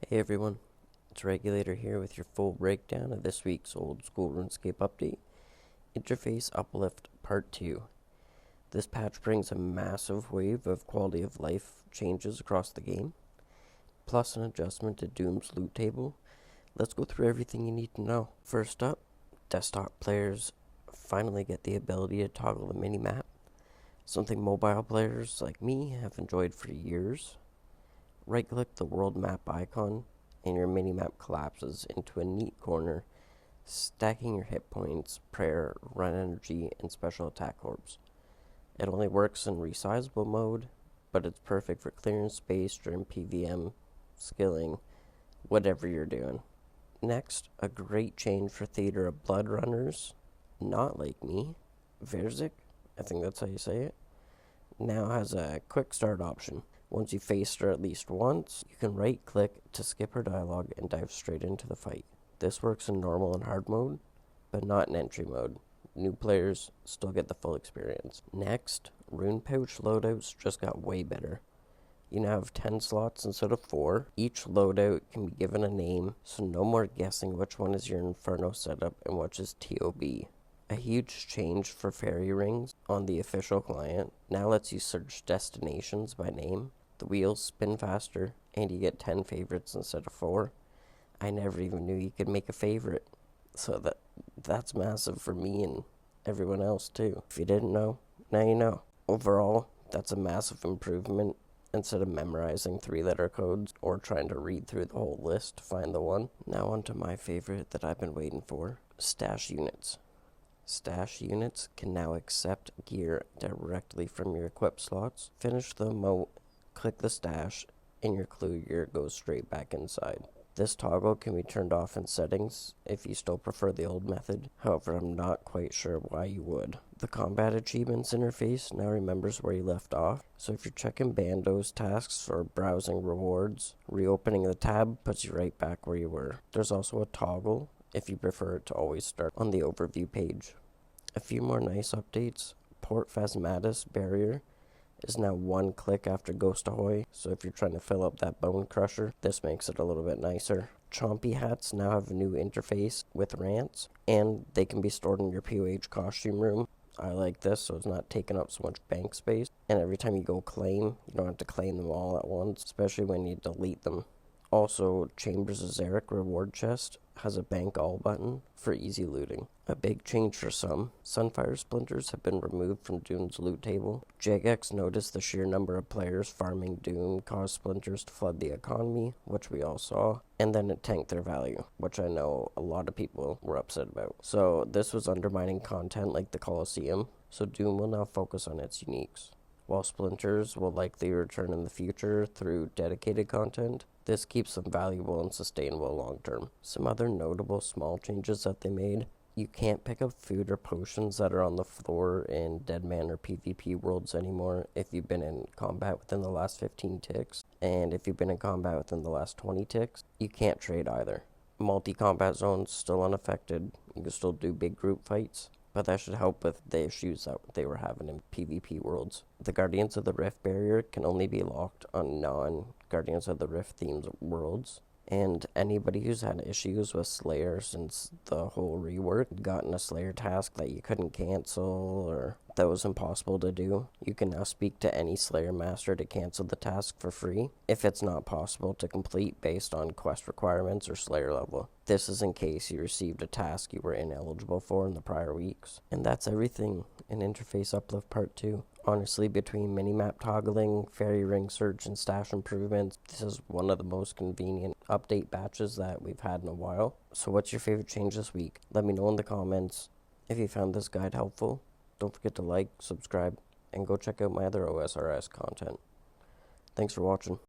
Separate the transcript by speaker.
Speaker 1: Hey everyone, it's Regulator here with your full breakdown of this week's old school RuneScape update, Interface Uplift Part 2. This patch brings a massive wave of quality of life changes across the game, plus an adjustment to Doom's loot table. Let's go through everything you need to know. First up, desktop players finally get the ability to toggle the minimap, something mobile players like me have enjoyed for years. Right-click the world map icon, and your minimap collapses into a neat corner, stacking your hit points, prayer, run energy, and special attack orbs. It only works in resizable mode, but it's perfect for clearing space during PVM, skilling, whatever you're doing. Next, a great change for Theater of Blood runners, not like me. Verzik, I think that's how you say it, now has a quick start option. Once you faced her at least once, you can right-click to skip her dialogue and dive straight into the fight. This works in normal and hard mode, but not in entry mode. New players still get the full experience. Next, Rune Pouch loadouts just got way better. You now have 10 slots instead of 4. Each loadout can be given a name, so no more guessing which one is your Inferno setup and which is TOB. A huge change for fairy rings on the official client now lets you search destinations by name. The wheels spin faster, and you get 10 favorites instead of 4. I never even knew you could make a favorite, so that's massive for me and everyone else too. If you didn't know, now you know. Overall, that's a massive improvement instead of memorizing 3-letter codes or trying to read through the whole list to find the one. Now onto my favorite that I've been waiting for, stash units. Stash units can now accept gear directly from your equip slots. Finish the emote, click the stash, and your clue gear goes straight back inside. This toggle can be turned off in settings if you still prefer the old method. However, I'm not quite sure why you would. The combat achievements interface now remembers where you left off. So if you're checking bandos tasks or browsing rewards, reopening the tab puts you right back where you were. There's also a toggle if you prefer to always start on the overview page. A few more nice updates. Port Phasmatys barrier is now one click after Ghost Ahoy, so if you're trying to fill up that bone crusher, this makes it a little bit nicer. Chompy Hats now have a new interface with rants, and they can be stored in your POH costume room. I like this, so it's not taking up so much bank space, and every time you go claim, you don't have to claim them all at once, especially when you delete them. Also, Chambers' Xeric reward chest has a bank all button for easy looting. A big change for some, Sunfire Splinters have been removed from Doom's loot table. Jagex noticed the sheer number of players farming Doom caused splinters to flood the economy, which we all saw, and then it tanked their value, which I know a lot of people were upset about. So this was undermining content like the Colosseum, so Doom will now focus on its uniques. While Splinters will likely return in the future through dedicated content, this keeps them valuable and sustainable long term. Some other notable small changes that they made: you can't pick up food or potions that are on the floor in Deadman or PvP worlds anymore if you've been in combat within the last 15 ticks, and if you've been in combat within the last 20 ticks, you can't trade either. Multi-combat zones still unaffected, you can still do big group fights, but that should help with the issues that they were having in PvP worlds. The Guardians of the Rift barrier can only be locked on non-Guardians of the Rift themed worlds, and anybody who's had issues with Slayer since the whole rework, gotten a Slayer task that you couldn't cancel or that was impossible to do, you can now speak to any Slayer master to cancel the task for free if it's not possible to complete based on quest requirements or Slayer level. This is in case you received a task you were ineligible for in the prior weeks. And that's everything in Interface Uplift Part 2. Honestly, between minimap toggling, fairy ring search, and stash improvements, this is one of the most convenient update batches that we've had in a while. So what's your favorite change this week? Let me know in the comments. If you found this guide helpful, don't forget to like, subscribe, and go check out my other OSRS content. Thanks for watching.